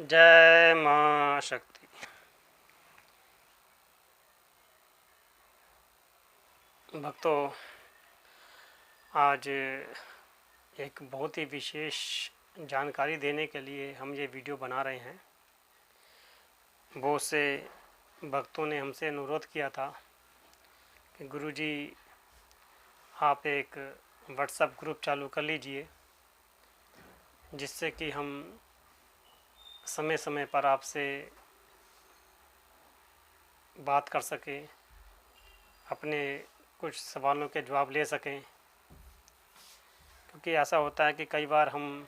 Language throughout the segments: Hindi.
जय माँ शक्ति। भक्तों, आज एक बहुत ही विशेष जानकारी देने के लिए हम ये वीडियो बना रहे हैं। बहुत से भक्तों ने हमसे अनुरोध किया था कि गुरुजी आप एक व्हाट्सएप ग्रुप चालू कर लीजिए, जिससे कि हम समय समय पर आपसे बात कर सकें, अपने कुछ सवालों के जवाब ले सकें। क्योंकि ऐसा होता है कि कई बार हम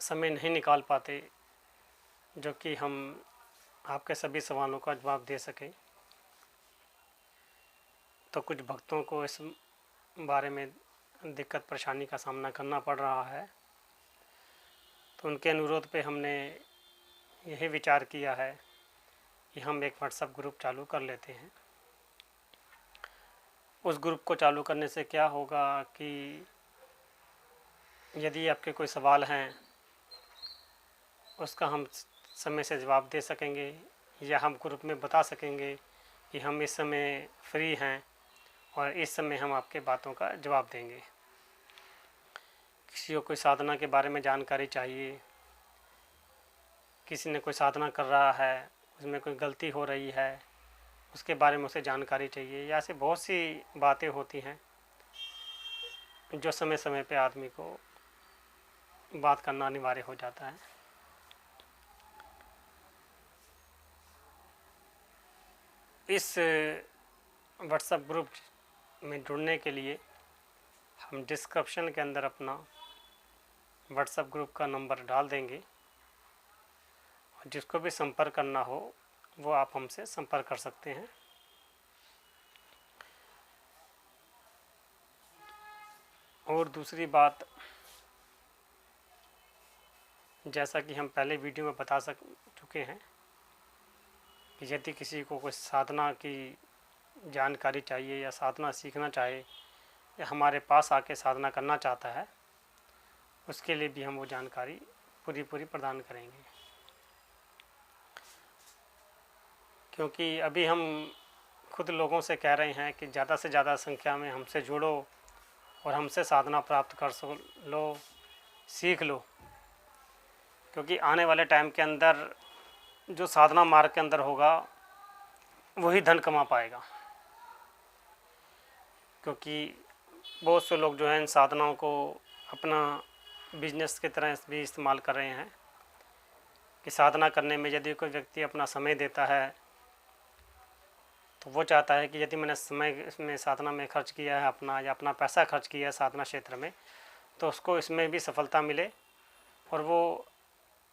समय नहीं निकाल पाते जो कि हम आपके सभी सवालों का जवाब दे सकें। तो कुछ भक्तों को इस बारे में दिक्कत परेशानी का सामना करना पड़ रहा है। तो उनके अनुरोध पे हमने यही विचार किया है कि हम एक व्हाट्सएप ग्रुप चालू कर लेते हैं। उस ग्रुप को चालू करने से क्या होगा कि यदि आपके कोई सवाल हैं उसका हम समय से जवाब दे सकेंगे, या हम ग्रुप में बता सकेंगे कि हम इस समय फ्री हैं और इस समय हम आपके बातों का जवाब देंगे। किसी को कोई साधना के बारे में जानकारी चाहिए, किसी ने कोई साधना कर रहा है, उसमें कोई गलती हो रही है, उसके बारे में उसे जानकारी चाहिए, या ऐसी बहुत सी बातें होती हैं जो समय समय पे आदमी को बात करना अनिवार्य हो जाता है। इस व्हाट्सएप ग्रुप में जुड़ने के लिए हम डिस्क्रिप्शन के अंदर अपना व्हाट्सएप ग्रुप का नंबर डाल देंगे, और जिसको भी संपर्क करना हो वो आप हमसे संपर्क कर सकते हैं। और दूसरी बात, जैसा कि हम पहले वीडियो में बता चुके हैं कि यदि किसी को कोई साधना की जानकारी चाहिए या साधना सीखना चाहे या हमारे पास आके साधना करना चाहता है, उसके लिए भी हम वो जानकारी पूरी प्रदान करेंगे। क्योंकि अभी हम खुद लोगों से कह रहे हैं कि ज़्यादा से ज़्यादा संख्या में हमसे जुड़ो और हमसे साधना प्राप्त कर लो, सीख लो। क्योंकि आने वाले टाइम के अंदर जो साधना मार्ग के अंदर होगा वही धन कमा पाएगा। क्योंकि बहुत से लोग जो हैं इन साधनाओं को अपना बिजनेस की तरह भी इस्तेमाल कर रहे हैं कि साधना करने में यदि कोई व्यक्ति अपना समय देता है तो वो चाहता है कि यदि मैंने समय इसमें साधना में खर्च किया है अपना, या अपना पैसा खर्च किया है साधना क्षेत्र में, तो उसको इसमें भी सफलता मिले और वो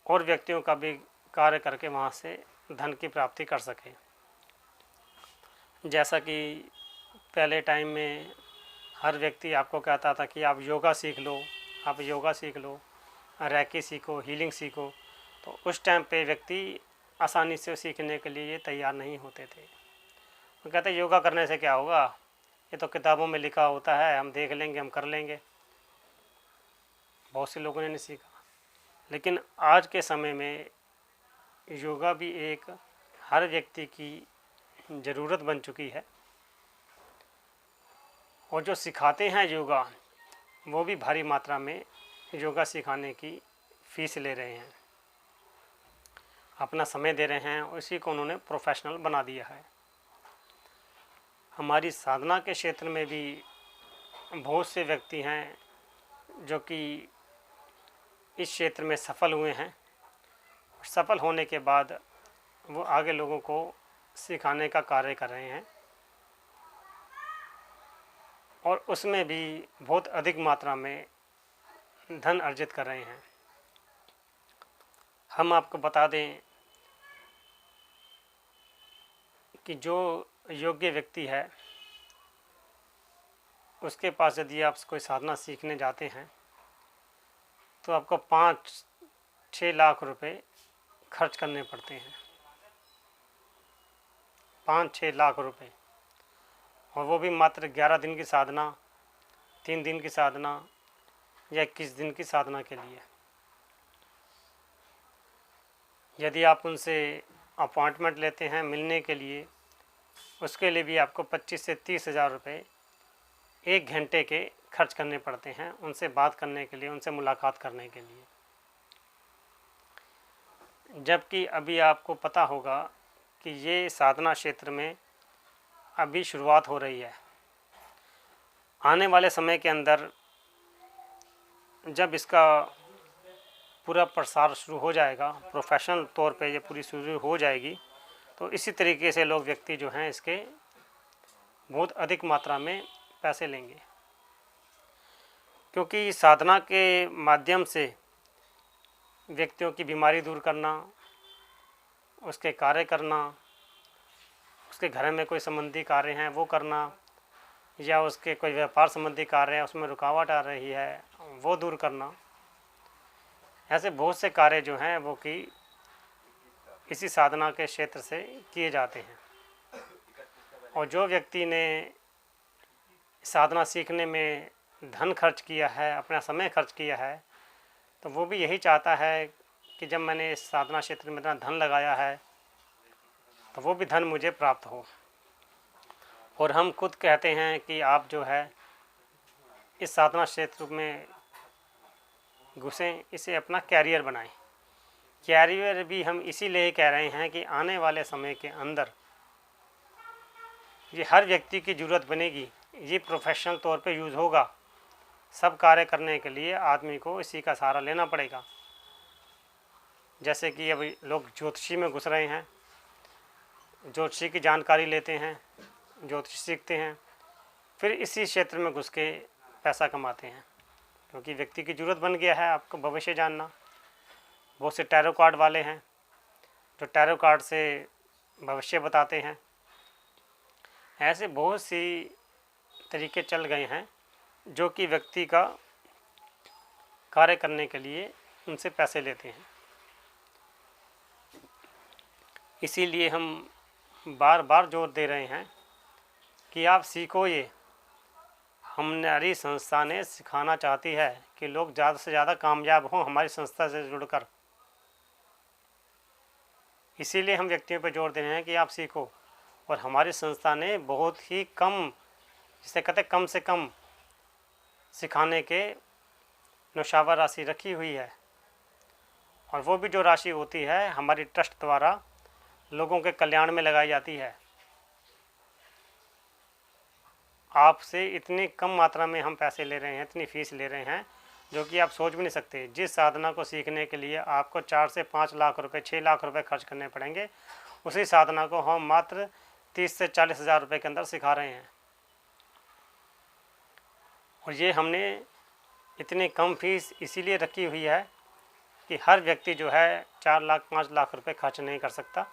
और व्यक्तियों का भी कार्य करके वहाँ से धन की प्राप्ति कर सके। जैसा कि पहले टाइम में हर व्यक्ति आपको कहता था कि आप योगा सीख लो, आप योगा सीख लो, रैकी सीखो, हीलिंग सीखो। तो उस टाइम पे व्यक्ति आसानी से सीखने के लिए तैयार नहीं होते थे। वो कहते योगा करने से क्या होगा, ये तो किताबों में लिखा होता है, हम देख लेंगे, हम कर लेंगे। बहुत से लोगों ने नहीं सीखा। लेकिन आज के समय में योगा भी एक हर व्यक्ति की ज़रूरत बन चुकी है, और जो सिखाते हैं योगा वो भी भारी मात्रा में योगा सिखाने की फ़ीस ले रहे हैं, अपना समय दे रहे हैं, उसी को उन्होंने प्रोफेशनल बना दिया है। हमारी साधना के क्षेत्र में भी बहुत से व्यक्ति हैं जो कि इस क्षेत्र में सफल हुए हैं। सफल होने के बाद वो आगे लोगों को सिखाने का कार्य कर रहे हैं, और उसमें भी बहुत अधिक मात्रा में धन अर्जित कर रहे हैं। हम आपको बता दें कि जो योग्य व्यक्ति है उसके पास यदि आप कोई साधना सीखने जाते हैं तो आपको 5-6 लाख रुपए खर्च करने पड़ते हैं। 5-6 लाख रुपए, और वो भी मात्र 11 दिन की साधना, 3 दिन की साधना या 21 दिन की साधना के लिए। यदि आप उनसे अपॉइंटमेंट लेते हैं मिलने के लिए, उसके लिए भी आपको 25 से 30 हज़ार रुपये 1 घंटे के खर्च करने पड़ते हैं उनसे बात करने के लिए, उनसे मुलाकात करने के लिए। जबकि अभी आपको पता होगा कि ये साधना क्षेत्र में अभी शुरुआत हो रही है। आने वाले समय के अंदर जब इसका पूरा प्रसार शुरू हो जाएगा, प्रोफेशनल तौर पे ये पूरी शुरू हो जाएगी, तो इसी तरीके से लोग व्यक्ति जो हैं इसके बहुत अधिक मात्रा में पैसे लेंगे। क्योंकि साधना के माध्यम से व्यक्तियों की बीमारी दूर करना, उसके कार्य करना, उसके घर में कोई संबंधी कार्य हैं वो करना, या उसके कोई व्यापार संबंधी कार्य है उसमें रुकावट आ रही है वो दूर करना, ऐसे बहुत से कार्य जो हैं वो कि इसी साधना के क्षेत्र से किए जाते हैं। और जो व्यक्ति ने साधना सीखने में धन खर्च किया है, अपना समय खर्च किया है, तो वो भी यही चाहता है कि जब मैंने इस साधना क्षेत्र में इतना धन लगाया है तो वो भी धन मुझे प्राप्त हो। और हम खुद कहते हैं कि आप जो है इस साधना क्षेत्र में घुसें, इसे अपना कैरियर बनाएं। कैरियर भी हम इसीलिए कह रहे हैं कि आने वाले समय के अंदर ये हर व्यक्ति की ज़रूरत बनेगी, ये प्रोफेशनल तौर पे यूज़ होगा। सब कार्य करने के लिए आदमी को इसी का सहारा लेना पड़ेगा। जैसे कि अभी लोग ज्योतिषी में घुस रहे हैं, ज्योतिषी की जानकारी लेते हैं, ज्योतिष सीखते हैं, फिर इसी क्षेत्र में घुस के पैसा कमाते हैं, क्योंकि व्यक्ति की ज़रूरत बन गया है आपको भविष्य जानना। बहुत से टैरो कार्ड वाले हैं जो टैरो कार्ड से भविष्य बताते हैं। ऐसे बहुत सी तरीके चल गए हैं जो कि व्यक्ति का कार्य करने के लिए उनसे पैसे लेते हैं। इसीलिए हम बार बार जोर दे रहे हैं कि आप सीखो। ये हमारी संस्था ने सिखाना चाहती है कि लोग ज़्यादा से ज़्यादा कामयाब हों हमारी संस्था से जुड़कर। इसीलिए हम व्यक्तियों पर जोर दे रहे हैं कि आप सीखो। और हमारी संस्था ने बहुत ही कम, जिसे कहते हैं कम से कम सिखाने के नौशावर राशि रखी हुई है। और वो भी जो राशि होती है हमारी ट्रस्ट द्वारा लोगों के कल्याण में लगाई जाती है। आपसे इतनी कम मात्रा में हम पैसे ले रहे हैं, इतनी फ़ीस ले रहे हैं जो कि आप सोच भी नहीं सकते। जिस साधना को सीखने के लिए आपको 4 से 5 लाख रुपए, 6 लाख रुपए खर्च करने पड़ेंगे, उसी साधना को हम मात्र 30 से 40 हज़ार रुपये के अंदर सिखा रहे हैं। और ये हमने इतनी कम फीस इसीलिए रखी हुई है कि हर व्यक्ति जो है 4 लाख 5 लाख रुपए खर्च नहीं कर सकता,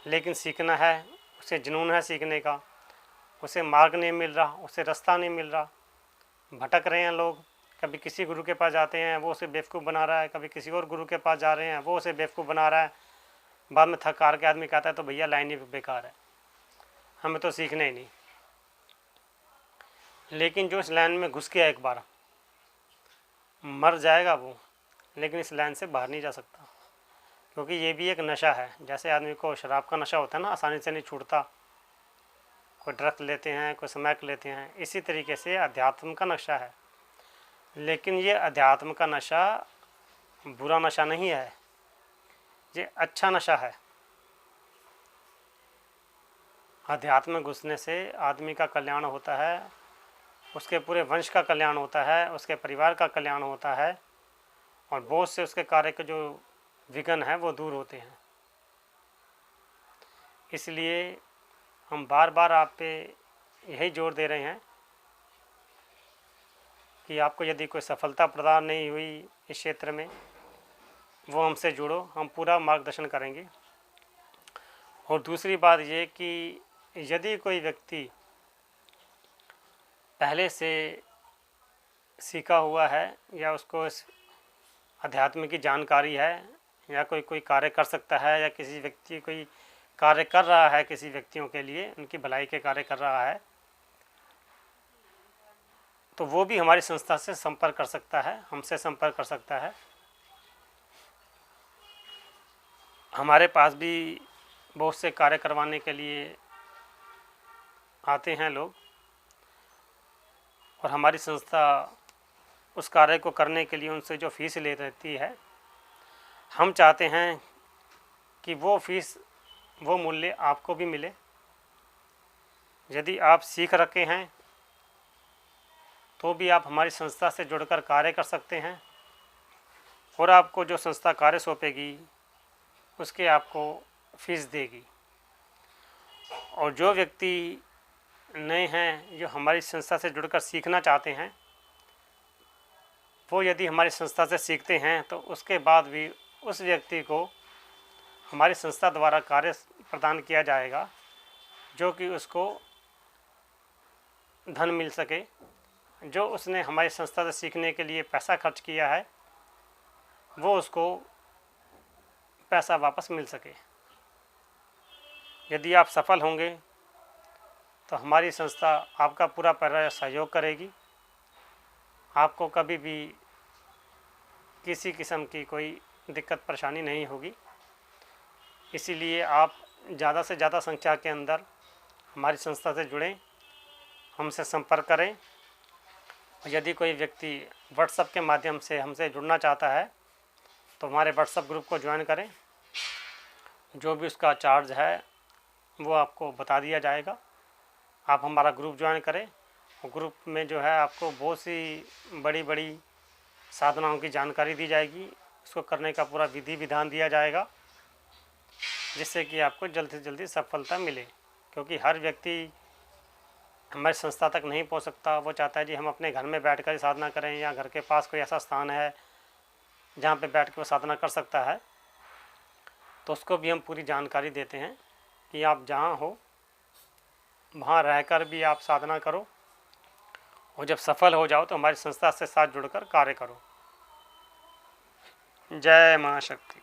लेकिन सीखना है, उसे जुनून है सीखने का, उसे मार्ग नहीं मिल रहा, उसे रास्ता नहीं मिल रहा, भटक रहे हैं लोग। कभी किसी गुरु के पास जाते हैं वो उसे बेवकूफ़ बना रहा है, कभी किसी और गुरु के पास जा रहे हैं वो उसे बेवकूफ़ बना रहा है। बाद में थक हार के आदमी कहता है तो भैया लाइन ही बेकार है, हमें तो सीखना ही नहीं। लेकिन जो इस लाइन में घुस गया एक बार मर जाएगा वो, लेकिन इस लाइन से बाहर नहीं जा सकता, क्योंकि ये भी एक नशा है। जैसे आदमी को शराब का नशा होता है ना, आसानी से नहीं छूटता, कोई ड्रग्स लेते हैं, कोई स्मैक लेते हैं, इसी तरीके से अध्यात्म का नशा है। लेकिन ये अध्यात्म का नशा बुरा नशा नहीं है, ये अच्छा नशा है। अध्यात्म में घुसने से आदमी का कल्याण होता है, उसके पूरे वंश का कल्याण होता है, उसके परिवार का कल्याण होता है, और बहुत से उसके कार्य के जो विघ्न हैं वो दूर होते हैं। इसलिए हम बार बार आप पे यही जोर दे रहे हैं कि आपको यदि कोई सफलता प्रदान नहीं हुई इस क्षेत्र में, वो हमसे जुड़ो, हम पूरा मार्गदर्शन करेंगे। और दूसरी बात ये कि यदि कोई व्यक्ति पहले से सीखा हुआ है या उसको इस अध्यात्म की जानकारी है, या कोई कार्य कर सकता है, या किसी व्यक्ति कोई कार्य कर रहा है, किसी व्यक्तियों के लिए उनकी भलाई के कार्य कर रहा है, तो वो भी हमारी संस्था से संपर्क कर सकता है, हमसे संपर्क कर सकता है। हमारे पास भी बहुत से कार्य करवाने के लिए आते हैं लोग, और हमारी संस्था उस कार्य को करने के लिए उनसे जो फीस ले रहती है, हम चाहते हैं कि वो फीस, वो मूल्य आपको भी मिले। यदि आप सीख रखे हैं तो भी आप हमारी संस्था से जुड़कर कार्य कर सकते हैं, और आपको जो संस्था कार्य सौंपेगी उसके आपको फीस देगी। और जो व्यक्ति नए हैं, जो हमारी संस्था से जुड़कर सीखना चाहते हैं, वो यदि हमारी संस्था से सीखते हैं तो उसके बाद भी उस व्यक्ति को हमारी संस्था द्वारा कार्य प्रदान किया जाएगा, जो कि उसको धन मिल सके। जो उसने हमारी संस्था से सीखने के लिए पैसा खर्च किया है, वो उसको पैसा वापस मिल सके। यदि आप सफल होंगे तो हमारी संस्था आपका पूरा सहयोग करेगी। आपको कभी भी किसी किस्म की कोई दिक्कत परेशानी नहीं होगी। इसीलिए आप ज़्यादा से ज़्यादा संख्या के अंदर हमारी संस्था से जुड़ें, हमसे संपर्क करें। यदि कोई व्यक्ति व्हाट्सएप के माध्यम से हमसे जुड़ना चाहता है तो हमारे व्हाट्सएप ग्रुप को ज्वाइन करें। जो भी उसका चार्ज है वो आपको बता दिया जाएगा। आप हमारा ग्रुप ज्वाइन करें, और ग्रुप में जो है आपको बहुत सी बड़ी बड़ी साधनाओं की जानकारी दी जाएगी। इसको करने का पूरा विधि विधान दिया जाएगा, जिससे कि आपको जल्द से जल्दी सफलता मिले। क्योंकि हर व्यक्ति हमारी संस्था तक नहीं पहुंच सकता। वो चाहता है जी हम अपने घर में बैठकर ही साधना करें, या घर के पास कोई ऐसा स्थान है जहाँ पे बैठ के वो साधना कर सकता है, तो उसको भी हम पूरी जानकारी देते हैं कि आप जहाँ हो वहाँ रहकर भी आप साधना करो, और जब सफल हो जाओ तो हमारी संस्था से साथ जुड़कर कार्य करो। जय माँ शक्ति।